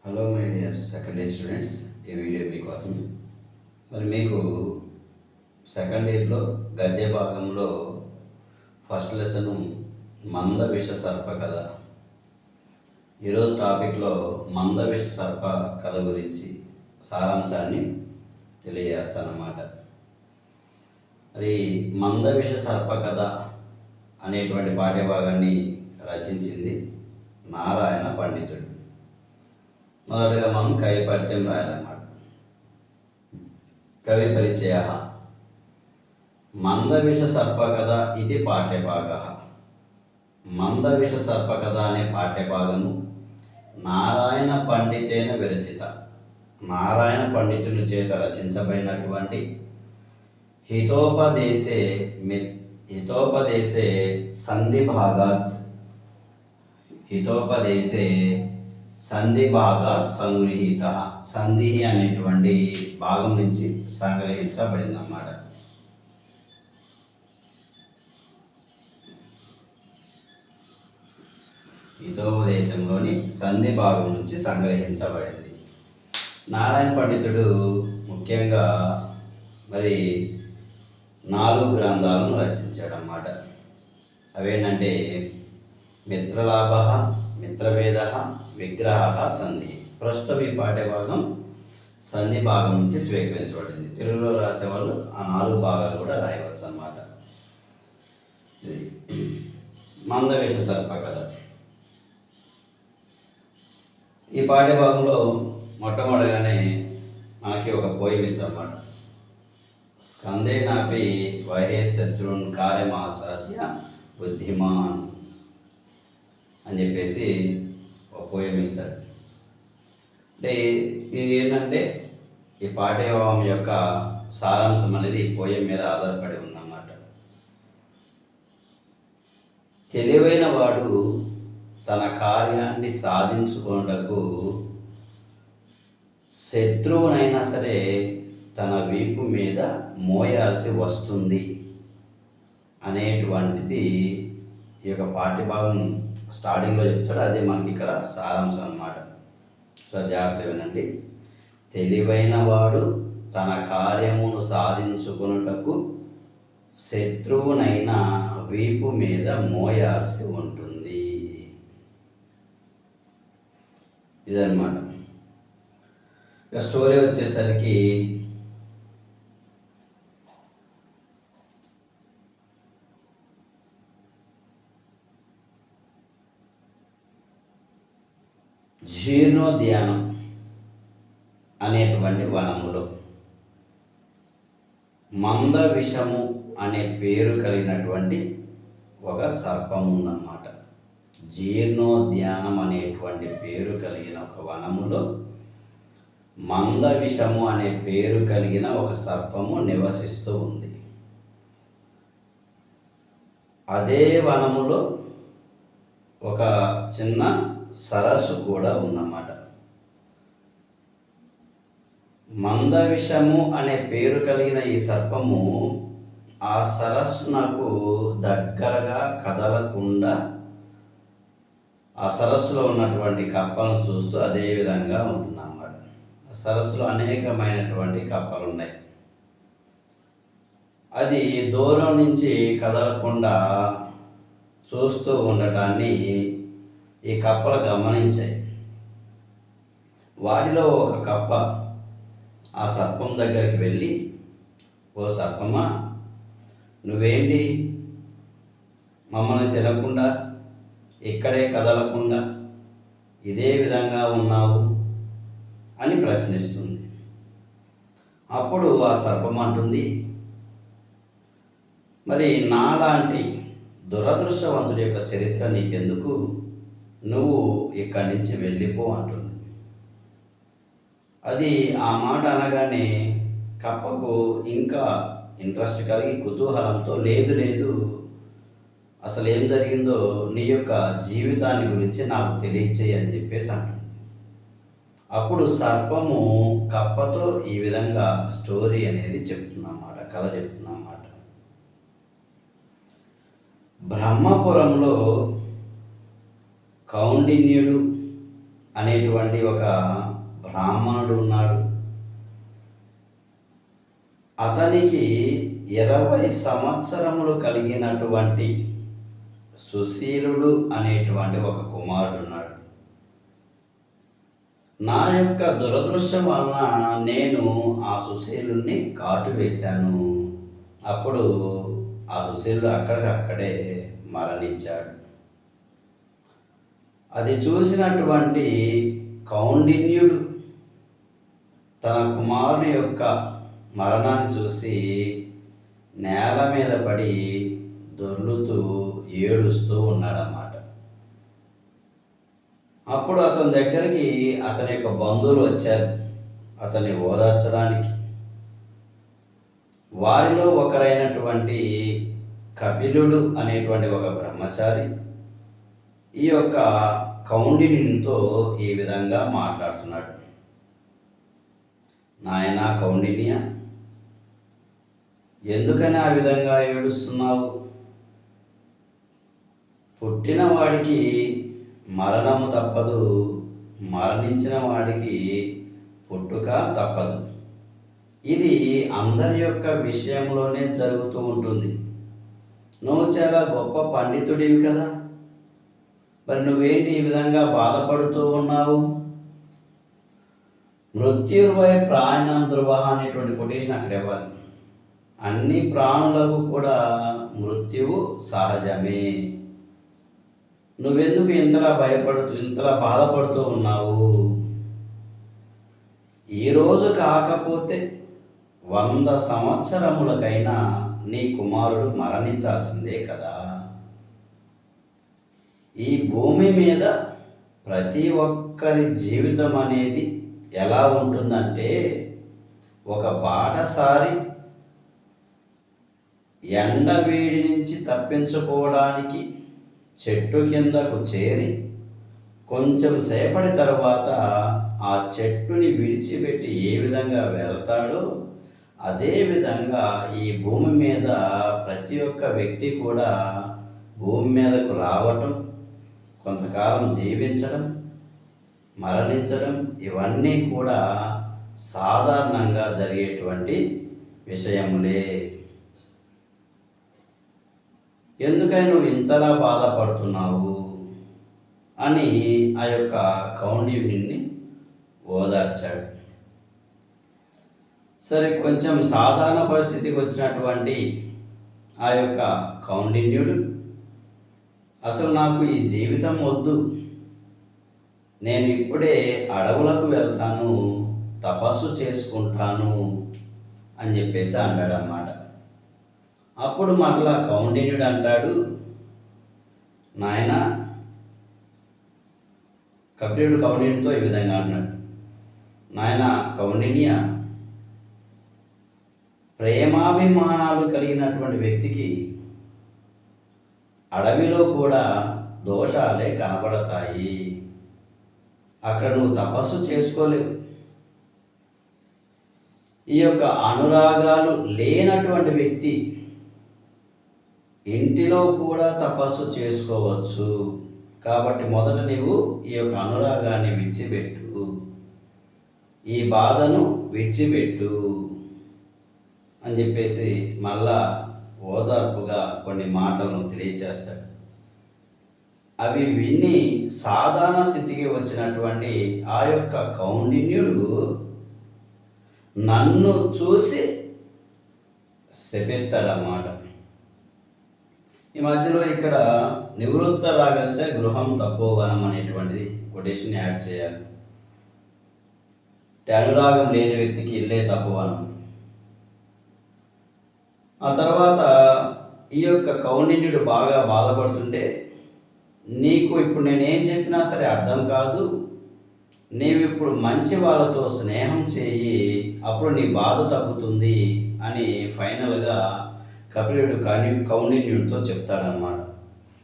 Hello my dear second year students, ఈ video మీకోసం. మరి మీకు సెకండ్ ఇయర్లో గద్య భాగంలో ఫస్ట్ లెసన్ మంద విష సర్ప కథ. ఈరోజు టాపిక్లో మంద విష సర్ప కథ గురించి సారాంశాన్ని తెలియజేస్తానన్నమాట. మరి మంద విష సర్ప కథ అనేటువంటి పాఠ్యభాగాన్ని రచించింది నారాయణ పండితుడు. మొదటగా మనం కవి పరిచయం రాయాలన్నమాట. కవి పరిచయ. మందవిష సర్పకథ ఇది పాఠ్యభాగ. మందవిష సర్పకథ అనే పాఠ్యభాగము నారాయణ పండితేన విరచిత, నారాయణ పండితుని చేత రచించబడినటువంటి హితోపదేశే సంధి భాగాత్ సంగృహీత. సంధి అనేటువంటి భాగం నుంచి సంగ్రహించబడిందన్నమాట. హితోపదేశంలోని సంధి భాగం నుంచి సంగ్రహించబడింది. నారాయణ పండితుడు ముఖ్యంగా మరి 4 గ్రంథాలను రచించాడన్నమాట. అవేంటంటే మిత్రలాభ, మిత్రభేద, విగ్రహ, సంధి. ప్రస్తుతం ఈ పాఠ్యభాగం సంధి భాగం నుంచి స్వీకరించబడింది. తెలుగులో రాసేవాళ్ళు ఆ 4 భాగాలు కూడా రాయవచ్చు అన్నమాట. ఇది మందవిష సర్ప కథ. ఈ పాఠ్యభాగంలో మొట్టమొదటిగానే మనకి ఒక పోయం ఇస్తారన్నమాట. స్కందేనాపి వహే శత్రున్ కార్యమాసాధ్య బుద్ధిమాన్ అని చెప్పేసి ఒక పోయం ఇస్తాడు. అంటే ఇది ఏంటంటే ఈ పాఠ్యభాగం యొక్క సారాంశం అనేది ఈ పోయం మీద ఆధారపడి ఉందన్నమాట. తెలివైన వాడు తన కార్యాన్ని సాధించుకోవటకు శత్రువునైనా సరే తన వీపు మీద మోయాల్సి వస్తుంది అనేటువంటిది ఈ యొక్క పాఠ్యభాగం స్టార్టింగ్లో చెప్తాడు. అదే మనకి ఇక్కడ సారాంశం అన్నమాట. సో జాగ్రత్త వినండి. తెలివైన వాడు తన కార్యమును సాధించుకున్నటకు శత్రువునైనా వీపు మీద మోయాల్సి ఉంటుంది. ఇదన్నమాట. ఇక స్టోరీ వచ్చేసరికి జీర్ణోద్యానం అనేటువంటి వనములో మందవిషము అనే పేరు కలిగినటువంటి ఒక సర్పం ఉందన్నమాట. జీర్ణోద్యానం అనేటువంటి పేరు కలిగిన ఒక వనములో మందవిషము అనే పేరు కలిగిన ఒక సర్పము నివసిస్తూ ఉంది. అదే వనములో ఒక చిన్న సరస్సు కూడా ఉందన్నమాట. మందవిషము అనే పేరు కలిగిన ఈ సర్పము ఆ సరస్సునకు దగ్గరగా కదలకుండా ఆ సరస్సులో ఉన్నటువంటి కప్పలను చూస్తూ అదే విధంగా ఉంటుందన్నమాట. ఆ సరస్సులో అనేకమైనటువంటి కప్పలు ఉన్నాయి. అది దూరం నుంచి కదలకుండా చూస్తూ ఉండటాన్ని ఈ కప్పలు గమనించాయి. వాటిలో ఒక కప్ప ఆ సర్పం దగ్గరికి వెళ్ళి, ఓ సర్పమా, నువ్వేంటి మమ్మల్ని తినకుండా ఇక్కడే కదలకుండా ఇదే విధంగా ఉన్నావు అని ప్రశ్నిస్తుంది. అప్పుడు ఆ సర్పం అంటుంది, మరి నాలాంటి దురదృష్టవంతుడి యొక్క చరిత్ర నీకెందుకు, నువ్వు ఇక్కడి నుంచి వెళ్ళిపో అంటుంది. అది ఆ మాట అనగానే కప్పకు ఇంకా ఇంట్రెస్ట్ కలిగి కుతూహలంతో, లేదు అసలు ఏం జరిగిందో నీ యొక్క జీవితాన్ని గురించి నాకు తెలియచేయి అని చెప్పేసి అంటుంది. అప్పుడు సర్పము కప్పతో ఈ విధంగా స్టోరీ అనేది చెప్తుందన్నమాట, కథ చెప్తుందన్నమాట. బ్రహ్మపురంలో కౌండిన్యుడు అనేటువంటి ఒక బ్రాహ్మణుడు ఉన్నాడు. అతనికి 20 సంవత్సరములు కలిగినటువంటి సుశీలుడు అనేటువంటి ఒక కుమారుడున్నాడు. నా యొక్క దురదృష్టం వలన నేను ఆ సుశీలుణ్ణి కాటు వేశాను. అప్పుడు ఆ సుశీలుడు అక్కడికక్కడే మరణించాడు. అది చూసినటువంటి కౌండిన్యుడు తన కుమారుని యొక్క మరణాన్ని చూసి నేల మీద పడి దొర్లుతూ ఏడుస్తూ ఉన్నాడన్నమాట. అప్పుడు అతని దగ్గరికి అతని యొక్క బంధువులు వచ్చారు అతన్ని ఓదార్చడానికి. వారిలో ఒకరైనటువంటి కపిలుడు అనేటువంటి ఒక బ్రహ్మచారి ఈ యొక్క కౌండిన్యునితో ఈ విధంగా మాట్లాడుతున్నాడు. నాయనా కౌండిన్య, ఎందుకని ఆ విధంగా ఏడుస్తున్నావు? పుట్టిన వాడికి మరణము తప్పదు, మరణించిన వాడికి పుట్టుక తప్పదు. ఇది అందరి యొక్క విషయంలోనే జరుగుతూ ఉంటుంది. నువ్వు చాలా గొప్ప పండితుడివి కదా, మరి నువ్వేంటి ఈ విధంగా బాధపడుతూ ఉన్నావు? మృత్యుర్వై ప్రాణం ధ్రువ అనేటువంటి కొటేషన్ అక్కడ ఇవ్వాలి. అన్ని ప్రాణులకు కూడా మృత్యువు సహజమే. నువ్వెందుకు ఇంతలా బాధపడుతూ ఉన్నావు? ఈరోజు కాకపోతే 100 సంవత్సరములకైనా నీ కుమారుడు మరణించాల్సిందే కదా. ఈ భూమి మీద ప్రతి ఒక్కరి జీవితం అనేది ఎలా ఉంటుందంటే, ఒక బాటసారి ఎండ వేడి నుంచి తప్పించుకోవడానికి చెట్టు కిందకు చేరి కొంచెం సేపటి తర్వాత ఆ చెట్టుని విడిచిపెట్టి ఏ విధంగా వెళ్తాడో అదే విధంగా ఈ భూమి మీద ప్రతి ఒక్క వ్యక్తి కూడా భూమి మీదకు రావటం, కొంతకాలం జీవించడం, మరణించడం ఇవన్నీ కూడా సాధారణంగా జరిగేటువంటి విషయములే. ఎందుకని నువ్వు ఇంతలా బాధపడుతున్నావు అని ఆ యొక్క కౌండిన్యుని ఓదార్చాడు. సరే, కొంచెం సాధారణ పరిస్థితికి వచ్చినటువంటి ఆ యొక్క కౌండిన్యుడు, అసలు నాకు ఈ జీవితం వద్దు, నేను ఇప్పుడే అడవులకు వెళ్తాను, తపస్సు చేసుకుంటాను అని చెప్పేసి అన్నాడన్నమాట. అప్పుడు మరలా కౌండిన్యుడు అంటాడు, నాయన, కపిలుడు కౌండిన్యుడితో ఈ విధంగా అన్నాడు, నాయన కౌండిన్య, ప్రేమాభిమానాలు కలిగినటువంటి వ్యక్తికి అడవిలో కూడా దోషాలే కనబడతాయి. అక్కడ నువ్వు తపస్సు చేసుకోలేవు. ఈ యొక్క అనురాగాలు లేనటువంటి వ్యక్తి ఇంటిలో కూడా తపస్సు చేసుకోవచ్చు. కాబట్టి మొదట నీవు ఈ యొక్క అనురాగాన్ని విడిచిపెట్టు, ఈ బాధను విడిచిపెట్టు అని చెప్పేసి మళ్ళా ఓదార్పుగా కొన్ని మాటలను తెలియచేస్తాడు. అవి విని సాధారణ స్థితికి వచ్చినటువంటి ఆ యొక్క కౌండిన్యుడు నన్ను చూసి శపిస్తాడన్నమాట. ఈ మధ్యలో ఇక్కడ నివృత్త రాగస్య గృహం తపోవనం అనేటువంటిది కొటేషన్ యాడ్ చేయాలి. అనురాగం లేని వ్యక్తికి ఇల్లే తపోవనం. ఆ తర్వాత ఈ యొక్క కౌండిన్యుడు బాగా బాధపడుతుంటే, నీకు ఇప్పుడు నేనేం చెప్పినా సరే అర్థం కాదు, నీవు ఇప్పుడు మంచి వాళ్ళతో స్నేహం చేయి, అప్పుడు నీ బాధ తగ్గుతుంది అని ఫైనల్గా కపిలుడు కౌండిన్యుడితో చెప్తాడనమాట.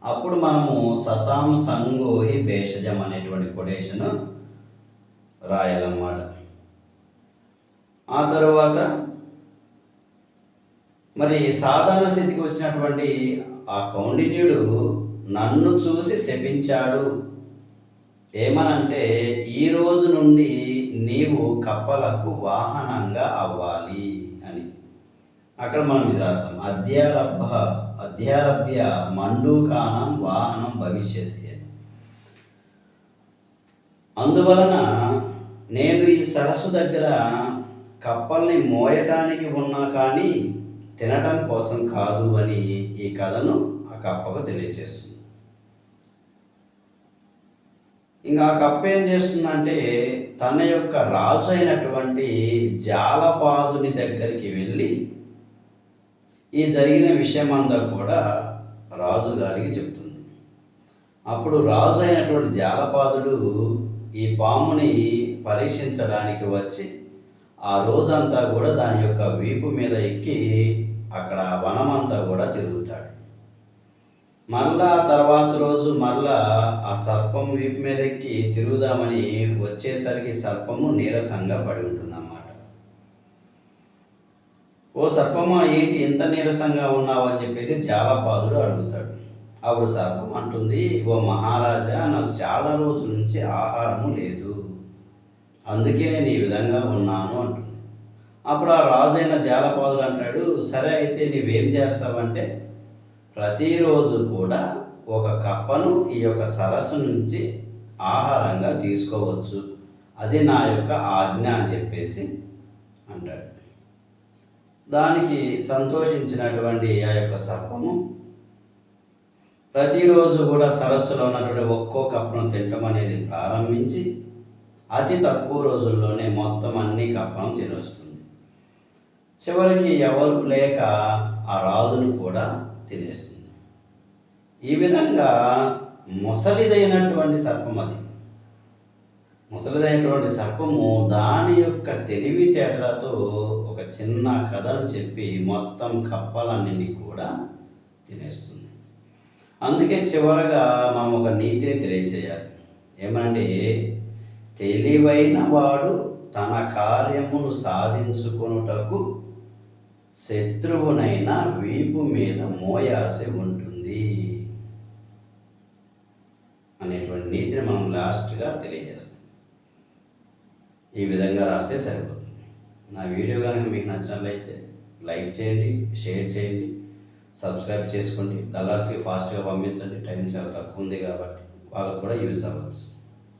అప్పుడు మనము సతాం సంగోహి భేషజం అనేటువంటి కొటేషన్ రాయాలన్నమాట. ఆ తర్వాత మరి సాధారణ స్థితికి వచ్చినటువంటి ఆ కౌండిన్యుడు నన్ను చూసి శపించాడు ఏమనంటే, "ఈ రోజు నుండి నీవు కప్పలకు వాహనంగా అవ్వాలి" అని. అక్కడ మనం ఇది రాస్తాం. అద్యారభ్య మండూకానాం వాహనం భవిష్యసి అని. అందువలన నేను ఈ సరస్సు దగ్గర కప్పల్ని మోయటానికి ఉన్నా కానీ తినటం కోసం కాదు అని ఈ కథను ఆ కప్పకు తెలియజేస్తుంది. ఇంకా ఆ కప్ప ఏం చేస్తుందంటే తన యొక్క రాజు అయినటువంటి జాలపాదుని దగ్గరికి వెళ్ళి ఈ జరిగిన విషయమంతా కూడా రాజుగారికి చెప్తుంది. అప్పుడు రాజు అయినటువంటి జాలపాదుడు ఈ పాముని పరీక్షించడానికి వచ్చి ఆ రోజంతా కూడా దాని యొక్క వీపు మీద ఎక్కి అక్కడ వనమంతా కూడా తిరుగుతాడు. మళ్ళా తర్వాత రోజు మళ్ళా ఆ సర్పం వీపు మీద ఎక్కి తిరుగుదామని వచ్చేసరికి సర్పము నీరసంగా పడి ఉంటుందన్నమాట. ఓ సర్పమా, ఏంటి ఇంత నీరసంగా ఉన్నావు అని చెప్పేసి జాలపాదుడు అడుగుతాడు. అప్పుడు సర్పం అంటుంది, ఓ మహారాజా, నాకు చాలా రోజుల నుంచి ఆహారము లేదు, అందుకే నేను ఈ విధంగా ఉన్నాను అంటుంది. అప్పుడు ఆ రాజైన జాలపాదుడు అంటాడు, సరే అయితే నీవేం చేస్తావంటే ప్రతిరోజు కూడా ఒక కప్పను ఈ యొక్క సరస్సు నుంచి ఆహారంగా తీసుకోవచ్చు, అది నా యొక్క ఆజ్ఞ అని చెప్పేసి అంటాడు. దానికి సంతోషించినటువంటి ఆ యొక్క సర్పము ప్రతిరోజు కూడా సరస్సులో ఉన్నటువంటి ఒక్కో కప్పను తినటం అనేది ప్రారంభించి అతి తక్కువ రోజుల్లోనే మొత్తం అన్ని కప్పను తినేస్తుంది. చివరికి ఎవరు లేక ఆ రాజును కూడా తినేస్తుంది. ఈ విధంగా ముసలిదైనటువంటి సర్పం అది. ముసలిదైనటువంటి సర్పము దాని యొక్క తెలివితేటలతో ఒక చిన్న కథను చెప్పి మొత్తం కప్పలన్నింటినీ కూడా తినేస్తుంది. అందుకే చివరగా మనం ఒక నీతిని తెలియచేయాలి. ఏమంటే, తెలివైన వాడు తన కార్యమును సాధించుకొనుటకు శత్రువునైనా వీపు మీద మోయాల్సి ఉంటుంది అనేటువంటి నీతిని మనం లాస్ట్గా తెలియజేస్తాం. ఈ విధంగా రాస్తే సరిపోతుంది. నా వీడియో కనుక మీకు నచ్చినట్లయితే లైక్ చేయండి, షేర్ చేయండి, సబ్స్క్రైబ్ చేసుకోండి. డల్లర్స్కి ఫాస్ట్గా పంపించండి, టైం చాలా తక్కువ ఉంది కాబట్టి వాళ్ళకు కూడా యూజ్ అవ్వచ్చు.